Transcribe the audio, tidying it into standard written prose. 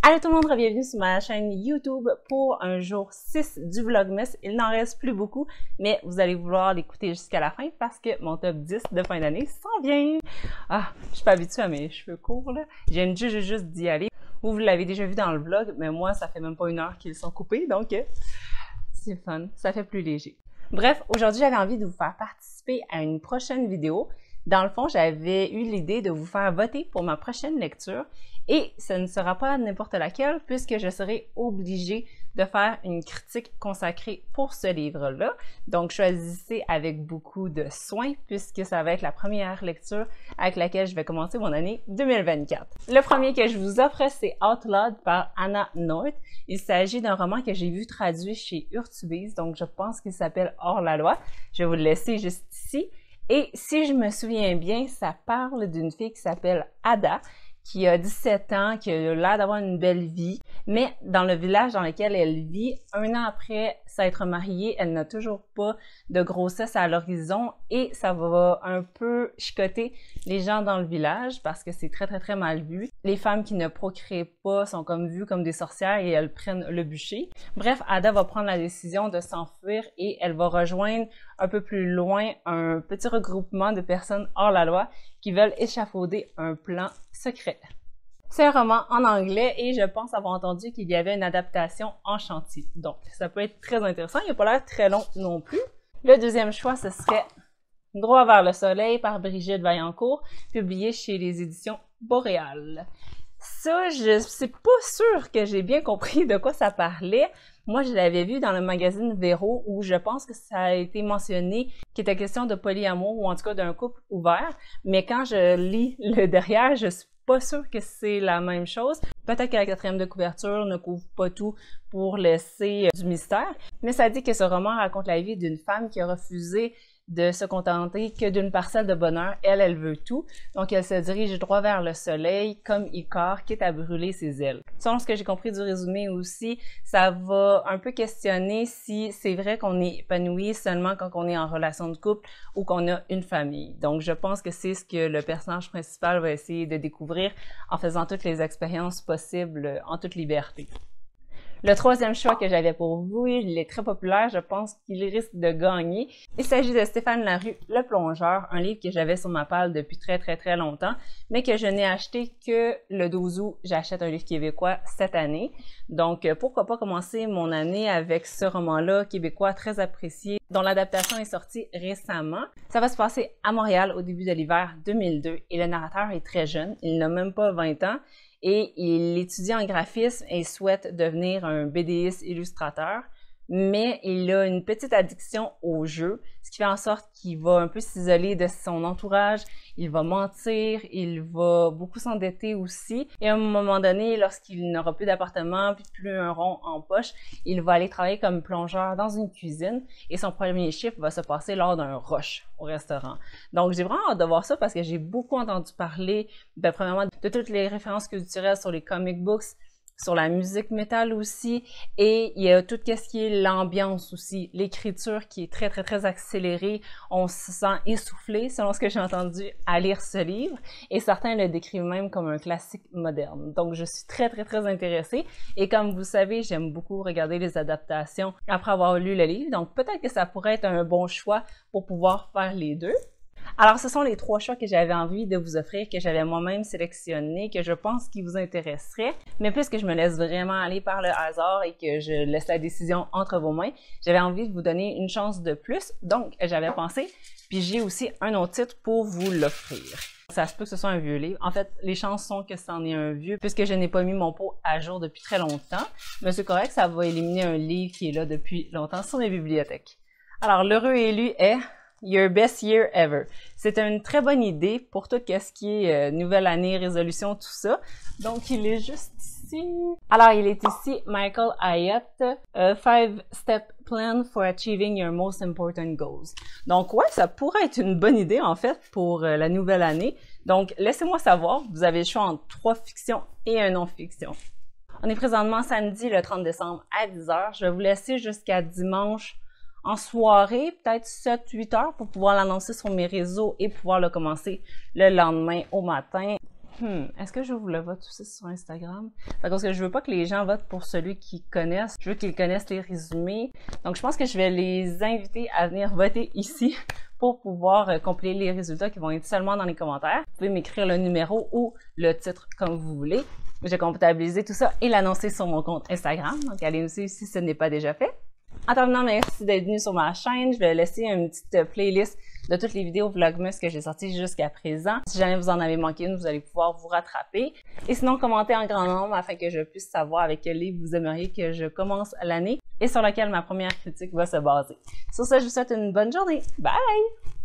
Allô tout le monde, bienvenue sur ma chaîne YouTube pour un jour 6 du Vlogmas. Il n'en reste plus beaucoup, mais vous allez vouloir l'écouter jusqu'à la fin parce que mon top 10 de fin d'année s'en vient. Ah, je suis pas habituée à mes cheveux courts là. J'ai une juste d'y aller. Vous l'avez déjà vu dans le vlog, mais moi ça fait même pas une heure qu'ils sont coupés, donc c'est fun, ça fait plus léger. Bref, aujourd'hui j'avais envie de vous faire participer à une prochaine vidéo. Dans le fond, j'avais eu l'idée de vous faire voter pour ma prochaine lecture et ce ne sera pas n'importe laquelle puisque je serai obligée de faire une critique consacrée pour ce livre-là. Donc, choisissez avec beaucoup de soin puisque ça va être la première lecture avec laquelle je vais commencer mon année 2024. Le premier que je vous offre, c'est Outlawed par Hannah North. Il s'agit d'un roman que j'ai vu traduit chez Urtubise, donc je pense qu'il s'appelle Hors la loi. Je vais vous le laisser juste ici. Et si je me souviens bien, ça parle d'une fille qui s'appelle Ada, qui a 17 ans, qui a l'air d'avoir une belle vie, mais dans le village dans lequel elle vit, un an après s'être mariée, elle n'a toujours pas de grossesse à l'horizon et ça va un peu chicoter les gens dans le village parce que c'est très mal vu. Les femmes qui ne procréent pas sont comme vues comme des sorcières et elles prennent le bûcher. Bref, Ada va prendre la décision de s'enfuir et elle va rejoindre un peu plus loin un petit regroupement de personnes hors la loi qui veulent échafauder un plan secret. C'est un roman en anglais et je pense avoir entendu qu'il y avait une adaptation en chantier. Donc, ça peut être très intéressant. Il n'a pas l'air très long non plus. Le deuxième choix, ce serait Droit vers le soleil par Brigitte Vaillancourt, publié chez les éditions Boréal. Ça, je suis pas sûre que j'ai bien compris de quoi ça parlait. Moi, je l'avais vu dans le magazine Véro où je pense que ça a été mentionné qu'il était question de polyamour ou en tout cas d'un couple ouvert. Mais quand je lis le derrière, je suis pas sûre que c'est la même chose. Peut-être que la quatrième de couverture ne couvre pas tout pour laisser du mystère. Mais ça dit que ce roman raconte la vie d'une femme qui a refusé de se contenter que d'une parcelle de bonheur. Elle veut tout. Donc, elle se dirige droit vers le soleil, comme Icare, quitte à brûler ses ailes. Selon ce que j'ai compris du résumé aussi, ça va un peu questionner si c'est vrai qu'on est épanoui seulement quand on est en relation de couple ou qu'on a une famille. Donc, je pense que c'est ce que le personnage principal va essayer de découvrir en faisant toutes les expériences possibles en toute liberté. Le troisième choix que j'avais pour vous, il est très populaire, je pense qu'il risque de gagner. Il s'agit de Stéphane Larue, Le Plongeur, un livre que j'avais sur ma palle depuis très longtemps, mais que je n'ai acheté que le 12 août. J'achète un livre québécois cette année. Donc, pourquoi pas commencer mon année avec ce roman-là québécois très apprécié, dont l'adaptation est sortie récemment. Ça va se passer à Montréal au début de l'hiver 2002 et le narrateur est très jeune, il n'a même pas 20 ans. Et il étudie en graphisme et souhaite devenir un BDiste illustrateur, mais il a une petite addiction au jeu, ce qui fait en sorte qu'il va un peu s'isoler de son entourage, il va mentir, il va beaucoup s'endetter aussi, et à un moment donné, lorsqu'il n'aura plus d'appartement, puis plus un rond en poche, il va aller travailler comme plongeur dans une cuisine, et son premier chiffre va se passer lors d'un rush au restaurant. Donc j'ai vraiment hâte de voir ça parce que j'ai beaucoup entendu parler, premièrement, de toutes les références culturelles sur les comic books, sur la musique métal aussi, et il y a tout ce qui est l'ambiance aussi, l'écriture qui est très accélérée, on se sent essoufflé selon ce que j'ai entendu à lire ce livre, et certains le décrivent même comme un classique moderne. Donc je suis très intéressée, et comme vous savez, j'aime beaucoup regarder les adaptations après avoir lu le livre, donc peut-être que ça pourrait être un bon choix pour pouvoir faire les deux. Alors, ce sont les trois choix que j'avais envie de vous offrir, que j'avais moi-même sélectionnés, que je pense qui vous intéresseraient. Mais puisque je me laisse vraiment aller par le hasard et que je laisse la décision entre vos mains, j'avais envie de vous donner une chance de plus. Donc, j'avais pensé, puis j'ai aussi un autre titre pour vous l'offrir. Ça se peut que ce soit un vieux livre. En fait, les chances sont que c'en est un vieux, puisque je n'ai pas mis mon pot à jour depuis très longtemps. Mais c'est correct, ça va éliminer un livre qui est là depuis longtemps sur mes bibliothèques. Alors, l'heureux élu est Your Best Year Ever. C'est une très bonne idée pour tout ce qui est nouvelle année, résolution, tout ça. Donc, il est juste ici. Alors, il est ici, Michael Hyatt, 5-Step Plan for Achieving Your Most Important Goals. Donc, ouais, ça pourrait être une bonne idée, en fait, pour la nouvelle année. Donc, laissez-moi savoir, vous avez le choix entre 3 fictions et un non-fiction. On est présentement samedi, le 30 décembre à 10h. Je vais vous laisser jusqu'à dimanche en soirée, peut-être 7-8 heures pour pouvoir l'annoncer sur mes réseaux et pouvoir le commencer le lendemain au matin. Est-ce que j'ouvre le vote aussi sur Instagram? Parce que je veux pas que les gens votent pour celui qu'ils connaissent. Je veux qu'ils connaissent les résumés. Donc, je pense que je vais les inviter à venir voter ici pour pouvoir compiler les résultats qui vont être seulement dans les commentaires. Vous pouvez m'écrire le numéro ou le titre comme vous voulez. Je vais comptabiliser tout ça et l'annoncer sur mon compte Instagram. Donc, allez me suivre si ce n'est pas déjà fait. En terminant, merci d'être venu sur ma chaîne. Je vais laisser une petite playlist de toutes les vidéos Vlogmas que j'ai sorties jusqu'à présent. Si jamais vous en avez manqué une, vous allez pouvoir vous rattraper. Et sinon, commentez en grand nombre afin que je puisse savoir avec quel livre vous aimeriez que je commence l'année et sur lequel ma première critique va se baser. Sur ce, je vous souhaite une bonne journée. Bye!